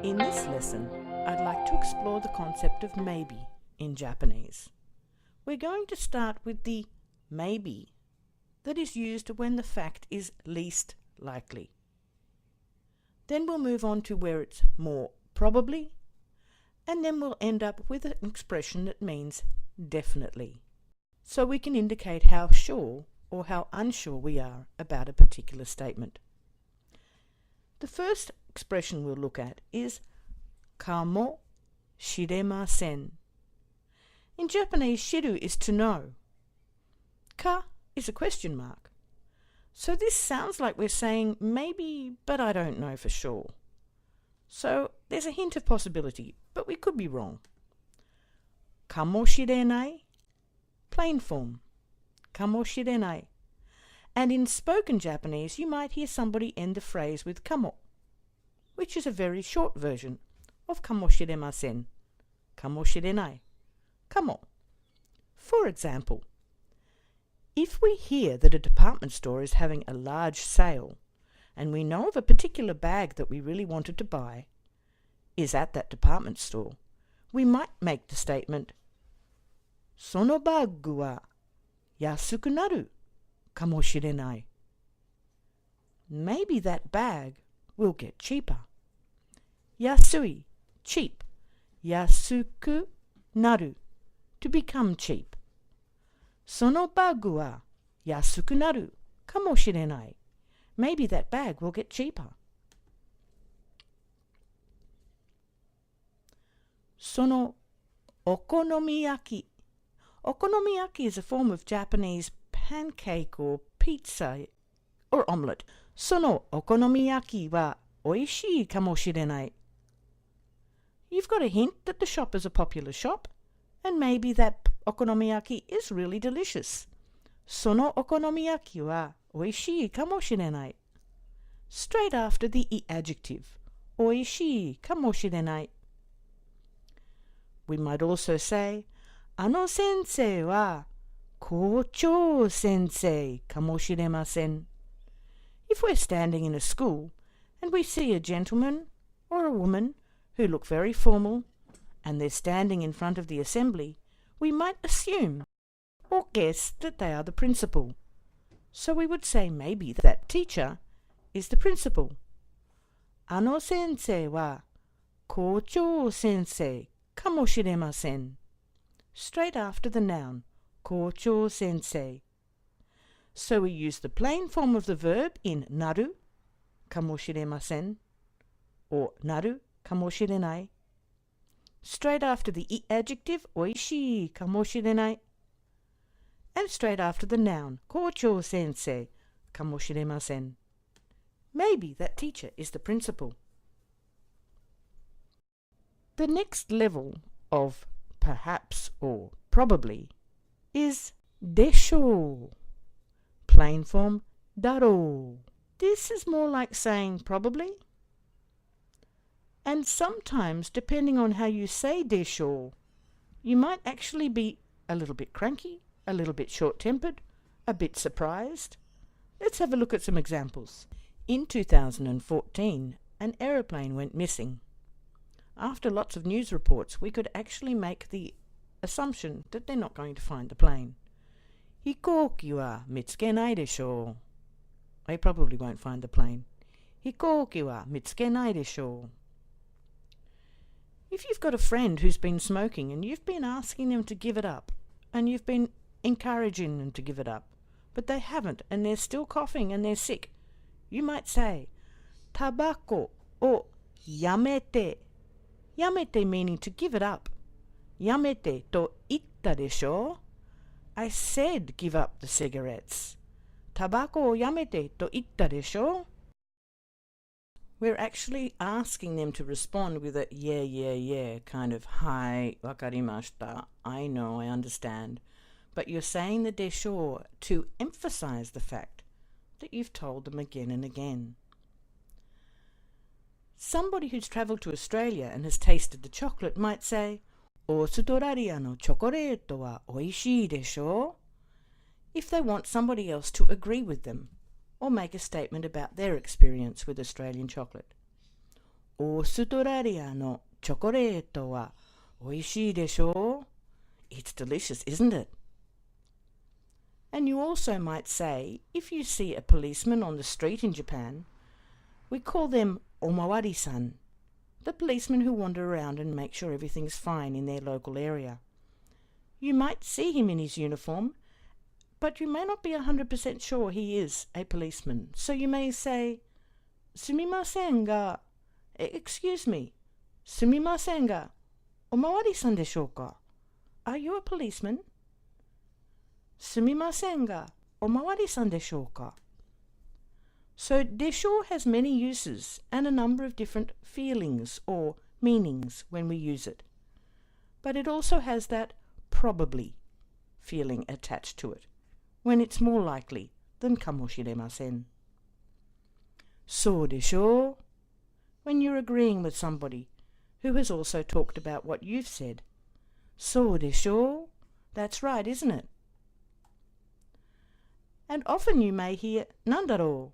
In this lesson, I'd like to explore the concept of maybe in Japanese. We're going to start with the maybe that is used when the fact is least likely. Then we'll move on to where it's more probably, and then we'll end up with an expression that means definitely. So we can indicate how sure or how unsure we are about a particular statement. The first expression we'll look at is kamo shiremasen. In Japanese, shiru is to know. Ka is a question mark. So this sounds like we're saying maybe, but I don't know for sure. So there's a hint of possibility, but we could be wrong. Kamoshirenai, plain form. Kamoshirenai. And in spoken Japanese, you might hear somebody end the phrase with kamo, which is a very short version of kamoshiremasen, kamoshirenai, kamo. For example, if we hear that a department store is having a large sale, and we know of a particular bag that we really wanted to buy is at that department store, we might make the statement, sono bagu wa yasuku naru kamoshirenai. Maybe that bag will get cheaper. Yasui, cheap. Yasuku naru, to become cheap. Sono bagu wa yasuku naru kamoshirenai. Maybe that bag will get cheaper. Sono okonomiyaki. Okonomiyaki is a form of Japanese pancake or pizza or omelette. Sono okonomiyaki wa oishii kamoshirenai. You've got a hint that the shop is a popular shop, and maybe that okonomiyaki is really delicious. Sono okonomiyaki wa oishii kamoshirenai. Straight after the adjective, oishii kamoshirenai. We might also say, ano sensei wa kouchou sensei kamoshiremasen. If we're standing in a school and we see a gentleman or a woman who look very formal and they're standing in front of the assembly, we might assume or guess that they are the principal. So we would say maybe that teacher is the principal. Ano sensei wa kouchou sensei kamoshiremasen. Straight after the noun, kouchou sensei. So we use the plain form of the verb in naru, kamoshiremasen, or naru, kamoshirenai. Straight after the adjective, oishii kamoshirenai. And straight after the noun, kouchou sensei, kamoshiremasen. Maybe that teacher is the principal. The next level of perhaps or probably is desho. Plain form daro. This is more like saying probably. And sometimes, depending on how you say desho, you might actually be a little bit cranky, a little bit short-tempered, a bit surprised. Let's have a look at some examples. In 2014, an aeroplane went missing. After lots of news reports, we could actually make the assumption that they're not going to find the plane. Hikouki wa mitsukenai desho. They probably won't find the plane. Hikouki wa mitsukenai desho. If you've got a friend who's been smoking and you've been asking them to give it up, and you've been encouraging them to give it up, but they haven't and they're still coughing and they're sick, you might say, tabako o yamete. Yamete meaning to give it up. Yamete to itta desho. I said give up the cigarettes. Tabako o yamete to itta desho. We're actually asking them to respond with a yeah, kind of hi, wakarimashita, I know, I understand. But you're saying the desho to emphasize the fact that you've told them again and again. Somebody who's travelled to Australia and has tasted the chocolate might say, Australia no chocolate wa oishii desho? If they want somebody else to agree with them or make a statement about their experience with Australian chocolate. オーストラリアのチョコレートはおいしいでしょう? It's delicious, isn't it? And you also might say, if you see a policeman on the street in Japan, we call them omawari-san, the policemen who wander around and make sure everything's fine in their local area. You might see him in his uniform, but you may not be 100% sure he is a policeman. So you may say, Sumimasen ga, excuse me, sumimasen ga, omawari-san deshou ka? Are you a policeman? Sumimasen ga, omawari-san deshou ka? So desho has many uses and a number of different feelings or meanings when we use it. But it also has that probably feeling attached to it, when it's more likely than kamoshiremasen. So desho, when you're agreeing with somebody who has also talked about what you've said. So desho, that's right, isn't it? And often you may hear nandaro.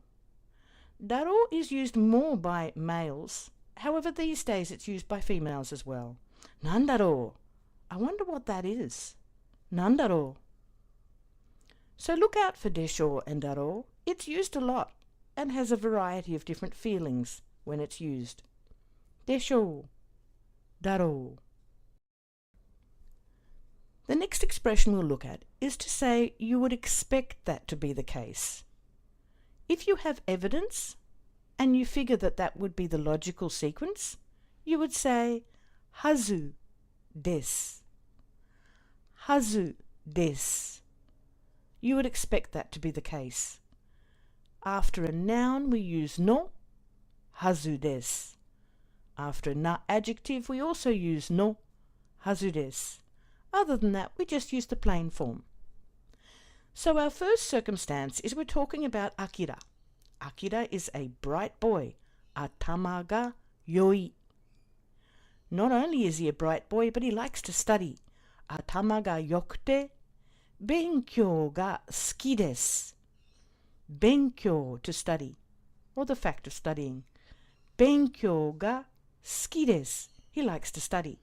Daro is used more by males. However, these days it's used by females as well. Nandaro. I wonder what that is. Nandaro. So look out for desho and daro. It's used a lot and has a variety of different feelings when it's used. Desho. Daro. The next expression we'll look at is to say you would expect that to be the case. If you have evidence and you figure that that would be the logical sequence, you would say hazu desu. Hazu desu. You would expect that to be the case. After a noun we use no, hazu desu. After an adjective we also use no, hazu desu. Other than that we just use the plain form. So our first circumstance is we're talking about Akira. Akira is a bright boy. Atama ga yoi. Not only is he a bright boy, but he likes to study. Atama ga yokute, benkyou ga suki desu. Benkyou, to study, or the fact of studying. Benkyou ga suki desu. He likes to study.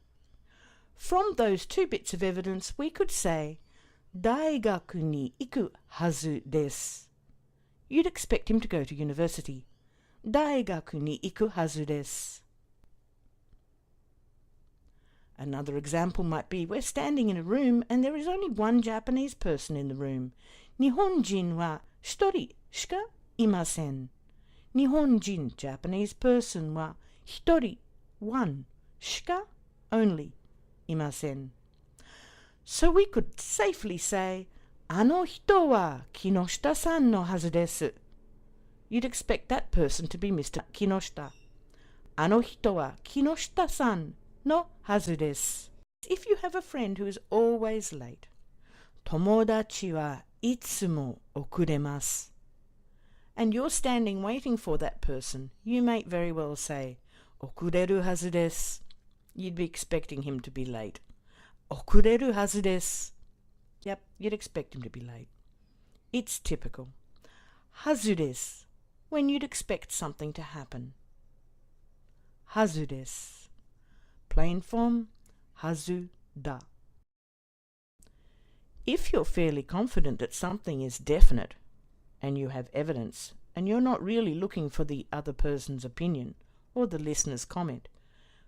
From those two bits of evidence we could say Daigaku ni iku hazu desu. You'd expect him to go to university. Daigaku ni iku hazu desu. Another example might be we're standing in a room and there is only one Japanese person in the room. Nihonjin wa hitori shika imasen. Nihonjin, Japanese person, wa hitori, one, shika, only, imasen. So we could safely say, Ano hito wa Kinoshita-san no hazu desu. You'd expect that person to be Mr. Kinoshita. Ano hito wa Kinoshita-san no hazu desu. If you have a friend who is always late, tomodachi wa itsumo okuremasu. And you're standing waiting for that person, you may very well say, okureru hazu desu. You'd be expecting him to be late. Okureru hazu desu. Yep, you'd expect him to be late. It's typical. Hazu desu, when you'd expect something to happen. Hazu desu. Plain form, hazu da. If you're fairly confident that something is definite, and you have evidence, and you're not really looking for the other person's opinion or the listener's comment.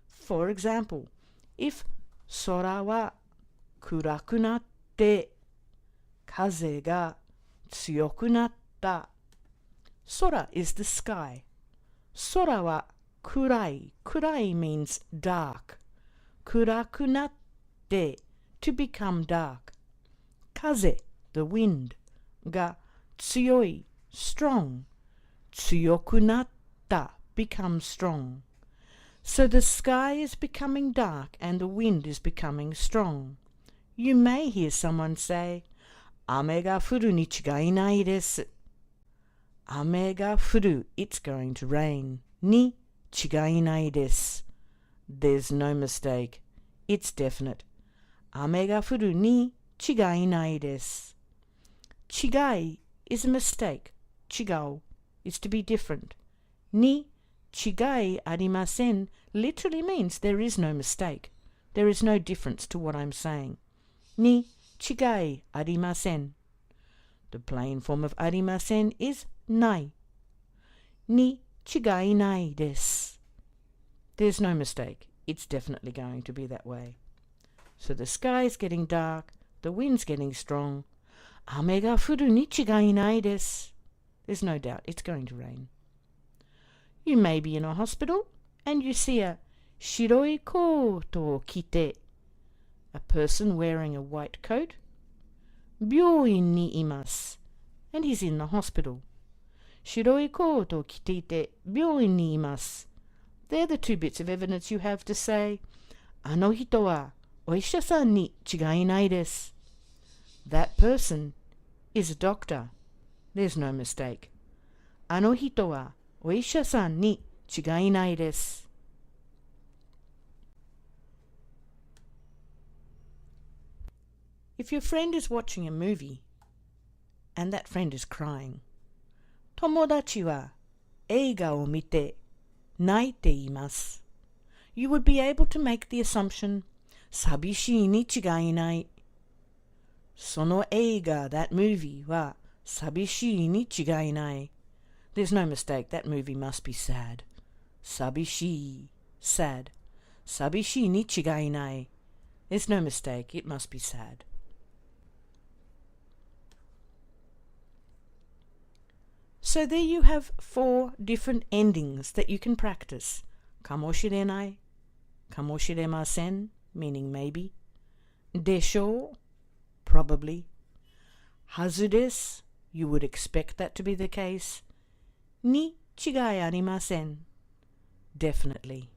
For example, if sora wa kuraku natte kaze ga tsuyoku natta. Sora is the sky. Sora wa kurai. Kurai means dark. Kuraku natte, to become dark. Kaze, the wind. Ga tsuyoi, strong. Tsuyoku natta, become strong. So the sky is becoming dark and the wind is becoming strong. You may hear someone say, Ame ga furu ni chigai nai desu. Ame ga furu, it's going to rain. Ni chigai nai desu. There's no mistake. It's definite. Ame ga furu ni chigai nai desu. Chigai is a mistake. Chigao is to be different. Ni chigai arimasen literally means there is no mistake. There is no difference to what I'm saying. Ni chigai arimasen. The plain form of arimasen is nai. Ni chigai nai desu. There's no mistake. It's definitely going to be that way. So the sky's getting dark, the wind's getting strong. Ame ga furu ni chigai nai desu. There's no doubt it's going to rain. You may be in a hospital and you see a shiroi koto o kite, a person wearing a white coat. Byouin ni imasu, and he's in the hospital. Shiroi koto o kite byouin ni imasu. They're the two bits of evidence you have to say, ano hito wa oisha-san ni chigai nai desu. That person is a doctor. There's no mistake. Ano hito wa oisha-san ni chigai nai desu. If your friend is watching a movie and that friend is crying, tomodachi wa eiga o mite naite imasu. You would be able to make the assumption, sabishii ni chigai nai. Sono eiga, that movie, wa sabishii ni chigai nai. There's no mistake, that movie must be sad. Sabishii, sad. Sabishii ni chigai nai. There's no mistake, it must be sad. So there you have 4 different endings that you can practice. Kamoshirenai, kamoshiremasen, meaning maybe. Desho, probably. Hazu desu, you would expect that to be the case. Ni chigai arimasen, definitely.